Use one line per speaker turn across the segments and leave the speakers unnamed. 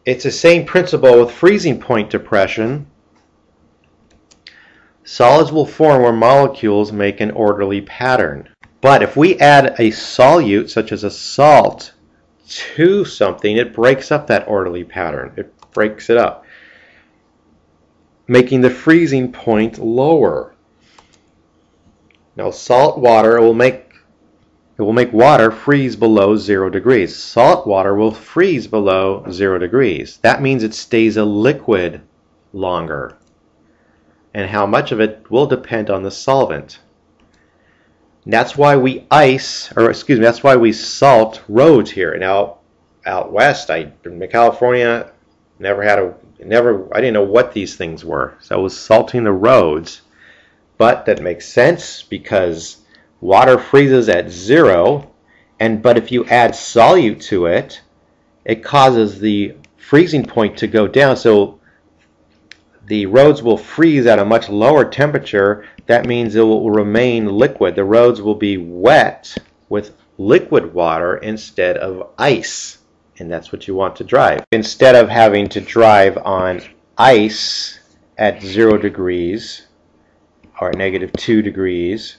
It's the same principle with freezing point depression. Solids will form where molecules make an orderly pattern. But if we add a solute, such as a salt, to something, it breaks up that orderly pattern. It breaks it up, making the freezing point lower. Now, salt water will make water freeze below 0 degrees. Salt water will freeze below 0 degrees. That means it stays a liquid longer. And how much of it will depend on the solvent. And that's why we that's why we salt roads here. Now, out west, in California, I didn't know what these things were. So I was salting the roads. But that makes sense because water freezes at 0, but if you add solute to it, it causes the freezing point to go down. So the roads will freeze at a much lower temperature. That means it will remain liquid. The roads will be wet with liquid water instead of ice. And that's what you want to drive. Instead of having to drive on ice at 0 degrees or -2 degrees,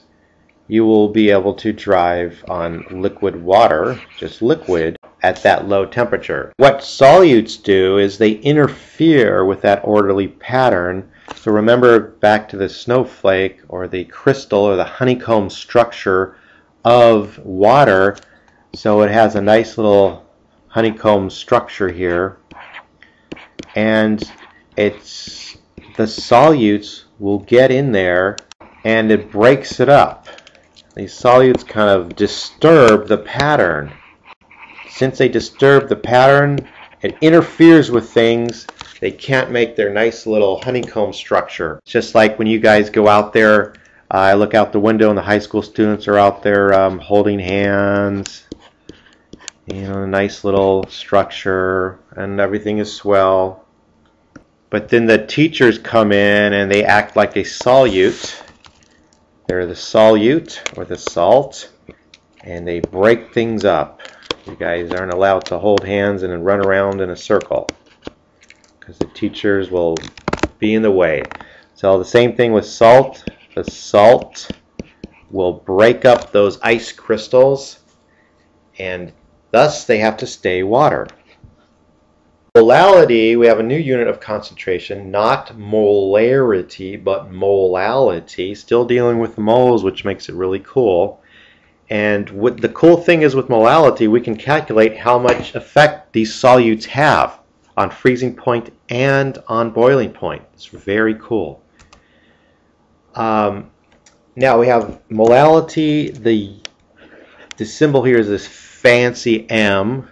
you will be able to drive on liquid water, just liquid, at that low temperature. What solutes do is they interfere with that orderly pattern. So remember back to the snowflake or the crystal or the honeycomb structure of water. So it has a nice little honeycomb structure here, and the solutes will get in there and it breaks it up. These solutes kind of disturb the pattern. Since they disturb the pattern, it interferes with things. They can't make their nice little honeycomb structure. It's just like when you guys go out there, I look out the window and the high school students are out there holding hands. You know, a nice little structure and everything is swell. But then the teachers come in and they act like a solute. They're the solute or the salt, and they break things up. You guys aren't allowed to hold hands and then run around in a circle because the teachers will be in the way. So the same thing with salt. The salt will break up those ice crystals, and thus they have to stay water. Molality, we have a new unit of concentration, not molarity, but molality. Still dealing with moles, which makes it really cool. And what the cool thing is with molality, we can calculate how much effect these solutes have on freezing point and on boiling point. It's very cool. Now we have molality. The symbol here is this fancy M.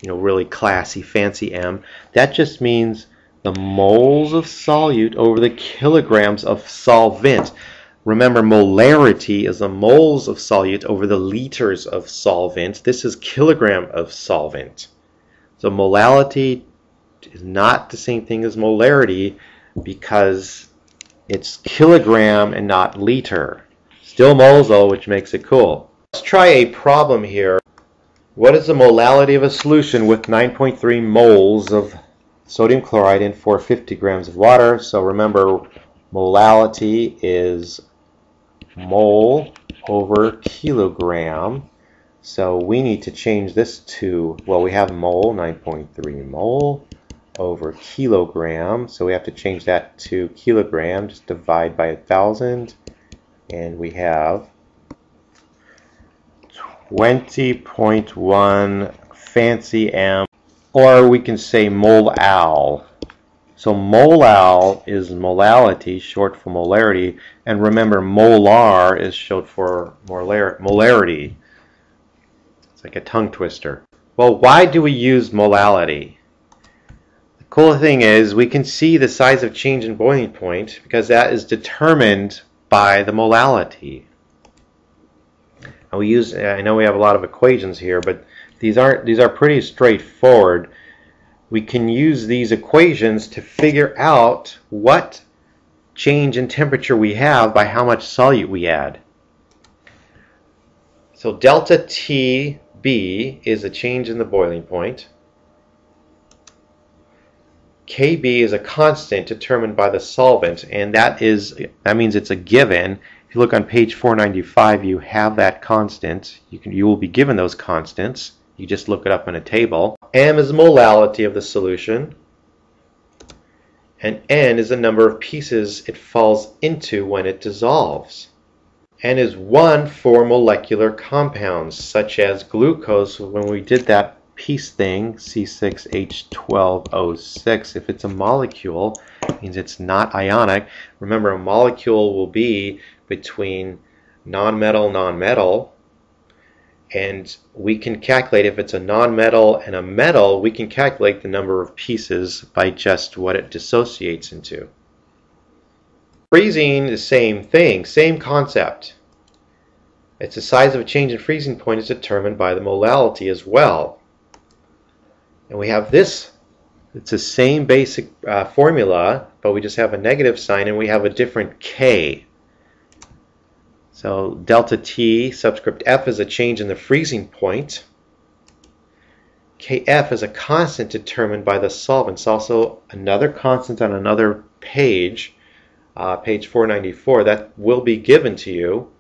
You know, really classy, fancy M. That just means the moles of solute over the kilograms of solvent. Remember, molarity is the moles of solute over the liters of solvent. This is kilogram of solvent. So molality is not the same thing as molarity because it's kilogram and not liter. Still moles though, which makes it cool. Let's try a problem here. What is the molality of a solution with 9.3 moles of sodium chloride in 450 grams of water? So remember, molality is mole over kilogram. So we need to change this to, well, we have mole, 9.3 mole over kilogram. So we have to change that to kilogram. Just divide by 1,000. And we have 20.1 fancy M, or we can say molal. So molal is molality, short for molarity, and remember molar is short for molarity. It's like a tongue twister. Well, why do we use molality? The cool thing is we can see the size of change in boiling point because that is determined by the molality. I know we have a lot of equations here, but these are pretty straightforward. We can use these equations to figure out what change in temperature we have by how much solute we add. So delta TB is a change in the boiling point. Kb is a constant determined by the solvent, and that means it's a given. If you look on page 495, you have that constant. You will be given those constants. You just look it up in a table. M is the molality of the solution, and N is the number of pieces it falls into when it dissolves. N is 1 for molecular compounds, such as glucose. When we did that piece thing, C6H12O6, if it's a molecule, it means it's not ionic. Remember, a molecule will be between non-metal, and we can calculate if it's a non-metal and a metal, we can calculate the number of pieces by just what it dissociates into. Freezing, the same thing, same concept. It's the size of a change in freezing point is determined by the molality as well. And we have this, it's the same basic formula, but we just have a negative sign and we have a different K. So delta T subscript F is a change in the freezing point. Kf is a constant determined by the solvent. It's also another constant on another page, page 494, that will be given to you.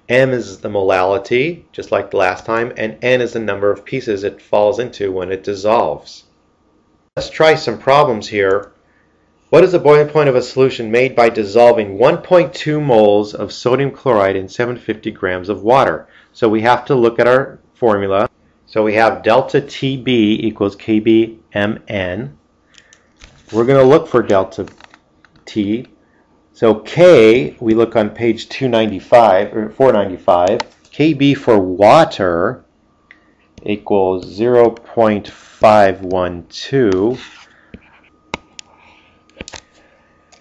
M is the molality, just like the last time, and N is the number of pieces it falls into when it dissolves. Let's try some problems here. What is the boiling point of a solution made by dissolving 1.2 moles of sodium chloride in 750 grams of water? So we have to look at our formula. So we have delta TB equals KBMN. We're going to look for delta T. So K, we look on page 295 or 495. KB for water equals 0.512.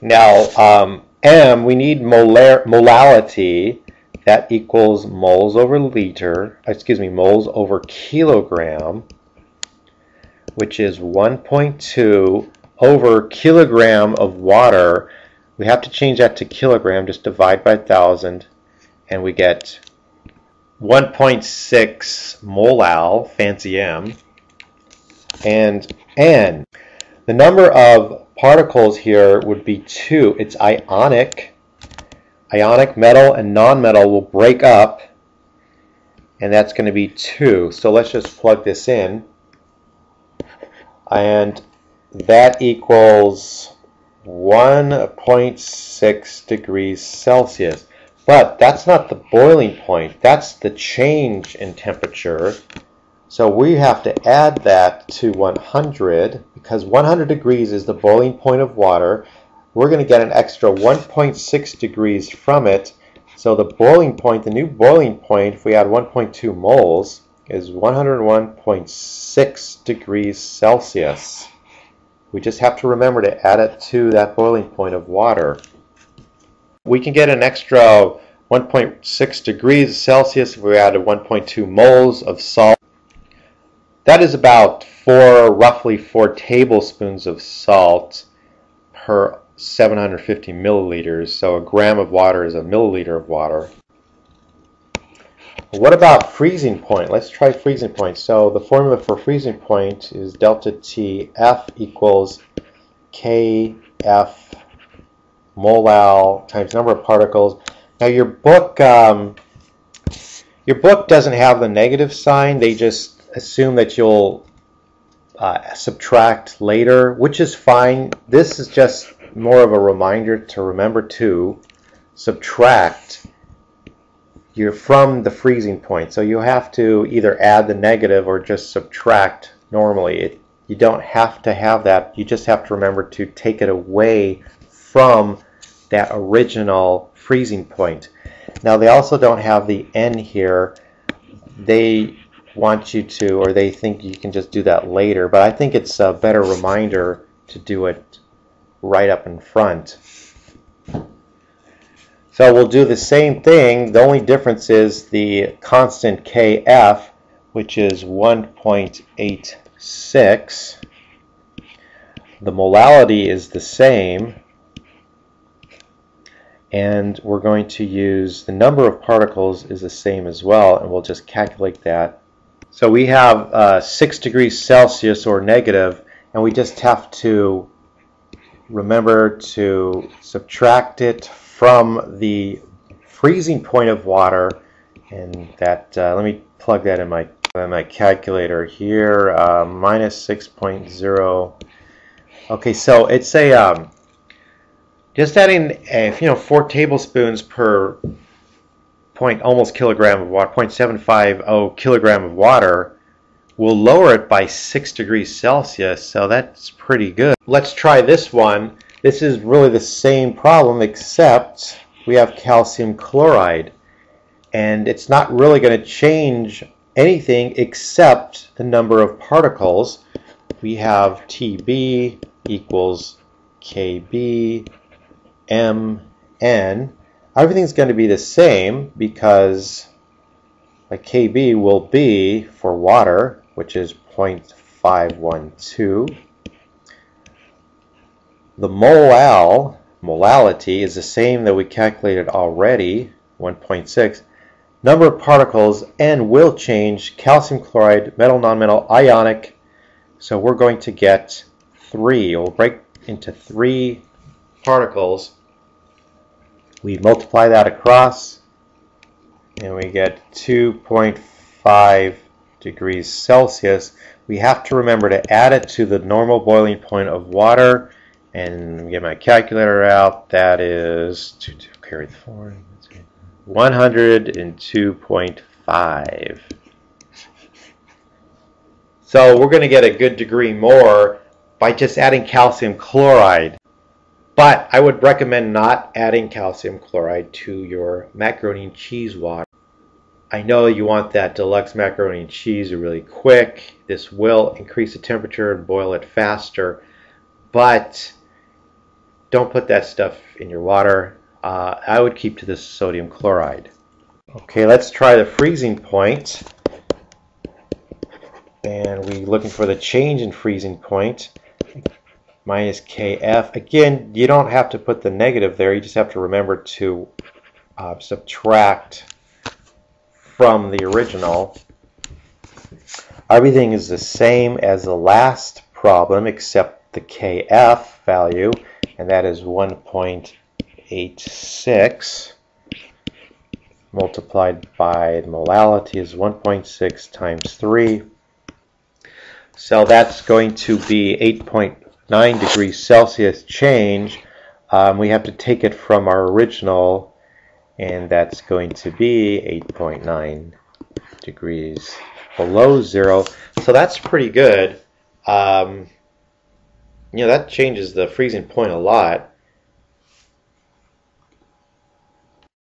Now, M, we need molality. That equals moles over moles over kilogram, which is 1.2 over kilogram of water. We have to change that to kilogram, just divide by 1,000, and we get 1.6 molal, fancy M, and N. The number of particles here would be 2. It's ionic. Ionic metal and non-metal will break up, and that's going to be 2. So let's just plug this in, and that equals 1.6 degrees Celsius. But that's not the boiling point. That's the change in temperature. So we have to add that to 100, because 100 degrees is the boiling point of water. We're going to get an extra 1.6 degrees from it. So the boiling point, the new boiling point, if we add 1.2 moles, is 101.6 degrees Celsius. We just have to remember to add it to that boiling point of water. We can get an extra 1.6 degrees Celsius if we added 1.2 moles of salt. That is about roughly 4 tablespoons of salt per 750 milliliters. So a gram of water is a milliliter of water. What about freezing point? Let's try freezing point. So the formula for freezing point is delta T. F equals Kf molal times number of particles. Now your book doesn't have the negative sign. They just assume that you'll subtract later, which is fine. This is just more of a reminder to remember to subtract from the freezing point. So you have to either add the negative or just subtract normally. You don't have to have that. You just have to remember to take it away from that original freezing point. Now they also don't have the N here. They want you to, or they think you can just do that later, but I think it's a better reminder to do it right up in front. So we'll do the same thing. The only difference is the constant Kf, which is 1.86. The molality is the same. And we're going to use the number of particles is the same as well, and we'll just calculate that. So we have 6 degrees Celsius or negative, and we just have to remember to subtract it from the freezing point of water, and that let me plug that in my calculator here. Minus 6.0. Okay, so it's a just adding 4 tablespoons per almost kilogram of water, 0.750 kilogram of water, will lower it by 6 degrees Celsius, so that's pretty good. Let's try this one. This is really the same problem, except we have calcium chloride, and it's not really going to change anything except the number of particles. We have TB equals KB MN. Everything's going to be the same because KB will be for water, which is 0.512. The molality is the same that we calculated already, 1.6. Number of particles, N will change. Calcium chloride, metal, nonmetal, ionic. So we're going to get 3. We'll break into 3 particles. We multiply that across, and we get 2.5 degrees Celsius. We have to remember to add it to the normal boiling point of water, and get my calculator out. That is 102.5. So we're going to get a good degree more by just adding calcium chloride. But I would recommend not adding calcium chloride to your macaroni and cheese water. I know you want that deluxe macaroni and cheese really quick. This will increase the temperature and boil it faster, but don't put that stuff in your water. I would keep to the sodium chloride. Okay, let's try the freezing point. And we're looking for the change in freezing point. Minus KF. Again, you don't have to put the negative there. You just have to remember to subtract from the original. Everything is the same as the last problem except the KF value, and that is 1.86 multiplied by the molality is 1.6 times 3. So that's going to be 8.9 degrees Celsius change. We have to take it from our original, and that's going to be 8.9 degrees below 0. So that's pretty good. That changes the freezing point a lot.